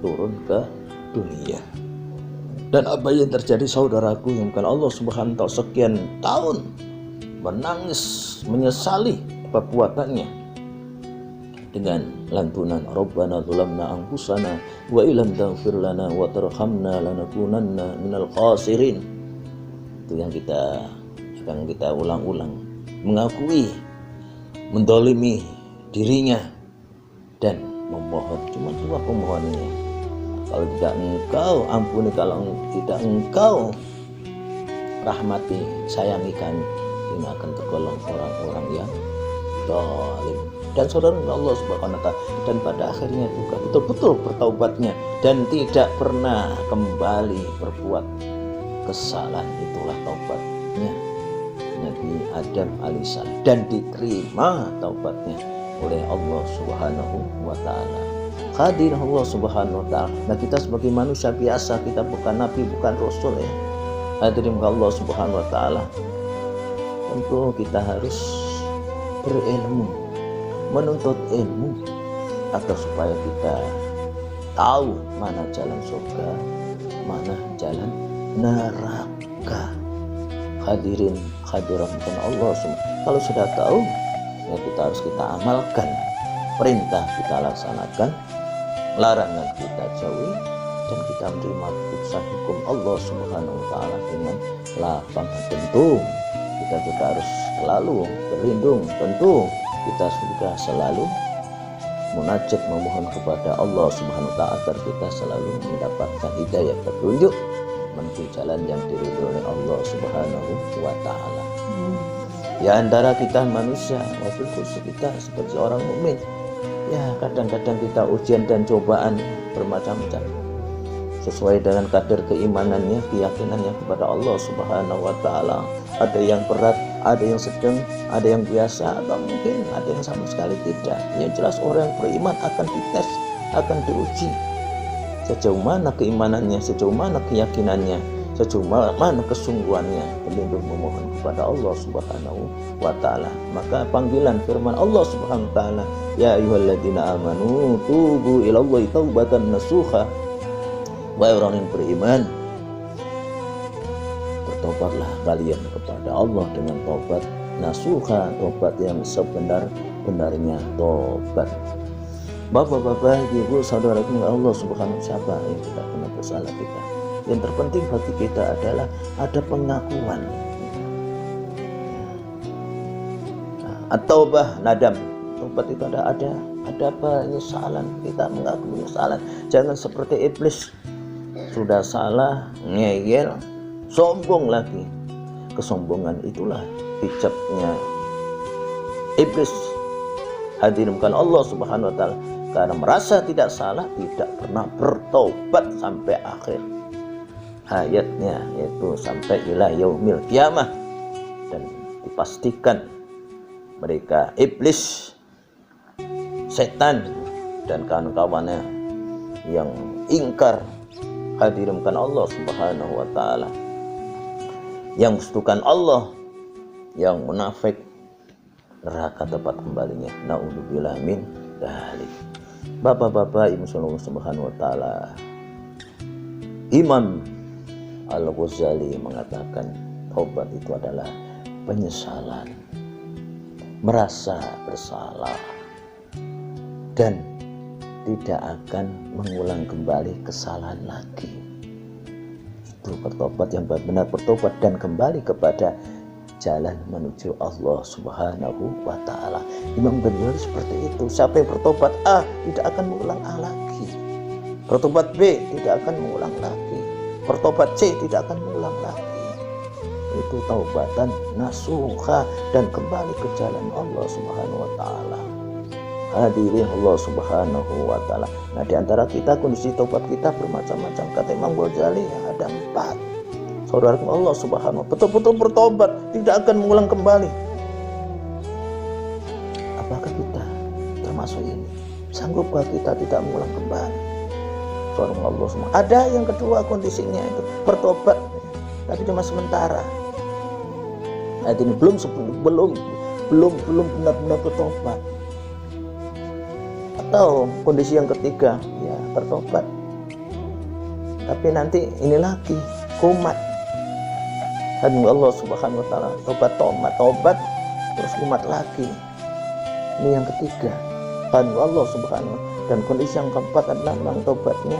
turun ke dunia. Dan apa yang terjadi saudaraku yang bukan Allah Subhanahu wa ta'ala sekian tahun menangis menyesali perbuatannya dengan lantunan Rabbana dzulamna anfusana wa illam taghfir lana wa tarhamna lanakunanna minal khasirin. Itu yang kita ulang-ulang, mengakui mendolimi dirinya dan memohon cuma dua pemohonannya. Kalau tidak engkau ampuni, kalau tidak engkau rahmati, sayangi kami, ini akan tergolong orang-orang yang zalim. Dan saudara Allah Subhanahu wa ta'ala, dan pada akhirnya juga betul-betul bertaubatnya dan tidak pernah kembali berbuat kesalahan. Itulah taubatnya Nabi Adam alaihissalam, dan diterima taubatnya oleh Allah Subhanahu wa ta'ala. Hadir Allah Subhanahu wa ta'ala. Nah, kita sebagai manusia biasa, kita bukan nabi, bukan rasul ya. Hadirin Allah Subhanahu wa ta'ala. Tentu kita harus berilmu, menuntut ilmu agar supaya kita tahu mana jalan surga, mana jalan neraka. Hadirin hadirat Allah semua. Kalau sudah tahu, ya kita harus kita amalkan. Perintah kita laksanakan, larangan kita jauhi, dan kita menerima putusan hukum Allah Subhanahu wa ta'ala dengan lapang. Tentu kita juga harus selalu berlindung, tentu kita sudah selalu munajat memohon kepada Allah Subhanahu wa ta'ala agar kita selalu mendapatkan hidayah petunjuk menuju jalan yang diridhoi oleh Allah Subhanahu wa ta'ala. Ya, antara kita manusia, wabil khusus kita sebagai orang mukmin, ya kadang-kadang kita ujian dan cobaan bermacam-macam sesuai dengan kadar keimanannya, keyakinannya kepada Allah Subhanahu wa ta'ala. Ada yang berat, ada yang sedang, ada yang biasa, atau mungkin ada yang sama sekali tidak. Yang jelas orang yang beriman akan dites, akan diuji sejauh mana keimanannya, sejauh mana keyakinannya, sejauh mana kesungguhannya berlindung memohon kepada Allah Subhanahu wa ta'ala. Maka panggilan firman Allah Subhanahu wa ta'ala, ya ayyuhalladzina amanu tubu ilallahi taubatan nasuha. Wahai orang yang beriman, bertobatlah kalian kepada Allah dengan taubat nasuha, taubat yang sebenar-benarnya taubat. Bapak-bapak, ibu, saudara Allah Subhanahu, siapa yang tidak pernah bersalah kita. Yang terpenting bagi kita adalah ada pengakuan. At-taubah, nadam. Taubat itu ada penyesalan, kita mengaku penyesalan. Jangan seperti iblis, sudah salah, ngeyel, sombong lagi. Kesombongan itulah hijabnya iblis. Hadirin Allah Subhanahu wa ta'ala, karena merasa tidak salah, tidak pernah bertobat sampai akhir hayatnya, yaitu sampai ila yaumil qiyamah. Dan dipastikan mereka iblis, setan dan kawan-kawannya yang ingkar, hadirin Allah Subhanahu wa ta'ala, yang mendustakan Allah, yang munafik, neraka tempat kembalinya. Naudzubillah min dzalik. Bapak-bapak, Ibu Subhanahu wa ta'ala, Imam Al-Ghazali mengatakan taubat itu adalah penyesalan, merasa bersalah, dan tidak akan mengulang kembali kesalahan lagi. Itu bertobat yang benar, bertobat dan kembali kepada jalan menuju Allah Subhanahu wa ta'ala. Imam Ghazali seperti itu. Siapa yang bertobat A tidak akan mengulang A lagi, bertobat B tidak akan mengulang lagi, bertobat C tidak akan mengulang lagi. Itu taubatan nasuha dan kembali ke jalan Allah Subhanahu wa ta'ala. Hadirin Allah Subhanahu wa ta'ala. Nah, di antara kita kondisi taubat kita bermacam-macam. Kata Imam Ghazali ada 4. Saudara Allah Subhanahu wa ta'ala betul-betul bertobat, tidak akan mengulang kembali. Apakah kita termasuk ini? Sanggupkah kita tidak mengulang kembali? Saudara Allah Subhanahu. Ada yang kedua kondisinya itu bertobat, tapi cuma sementara. Ini belum benar-benar bertobat. Atau kondisi yang ketiga, ya bertobat tapi nanti ini lagi kumat. Hanya Allah Subhanahu wa taala, tobat terus kumat lagi. Ini yang ketiga. Hanya Allah Subhanahu wa taala. Dan kondisi yang keempat adalah memang tobatnya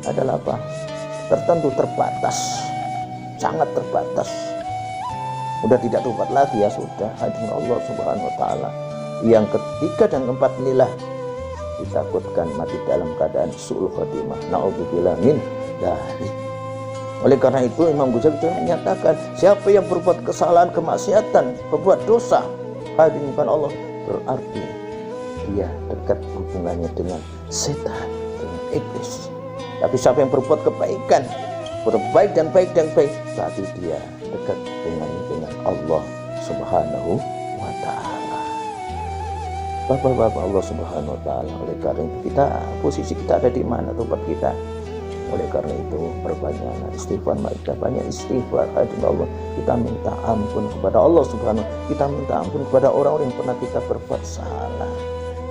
adalah apa? Tertentu, terbatas, sangat terbatas. Udah tidak tobat lagi ya sudah. Hanya Allah Subhanahu wa taala. Yang ketiga dan keempat inilah ditakutkan mati dalam keadaan su'ul khotimah. Na'udzubillah min dzalik. Oleh karena itu Imam Ghazali menyatakan, siapa yang berbuat kesalahan, kemaksiatan, berbuat dosa, hadimkan Allah, berarti dia dekat hubungannya dengan setan, dengan iblis. Tapi siapa yang berbuat kebaikan, berbaik dan baik, berarti dia dekat dengan Allah Subhanahu wa taala. Bapak-bapak Allah Subhanahu wa taala, oleh karena itu posisi kita ada di mana tempat kita? Oleh karena itu perbanyaklah istighfar, banyak istighfar kepada Allah. Kita minta ampun kepada Allah Subhanahu. Kita minta ampun kepada orang-orang yang pernah kita berbuat salah.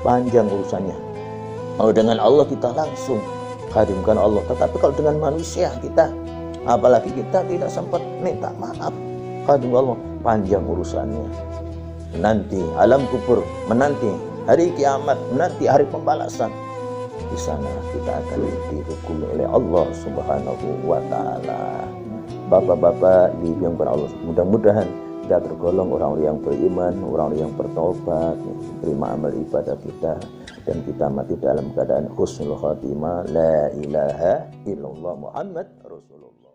Panjang urusannya. Kalau dengan Allah kita langsung hadimkan Allah. Tetapi kalau dengan manusia kita, apalagi kita tidak sempat minta maaf, hadim Allah, panjang urusannya. Menanti alam kubur, menanti hari kiamat, menanti hari pembalasan. Di sana kita akan dihukumi oleh Allah Subhanahu wa taala. Bapak-bapak, ibu yang berallah, mudah-mudahan kita tergolong orang-orang yang beriman, orang-orang yang bertobat, terima amal ibadah kita, dan kita mati dalam keadaan husnul khatimah. La ilaha illallah Muhammad Rasulullah.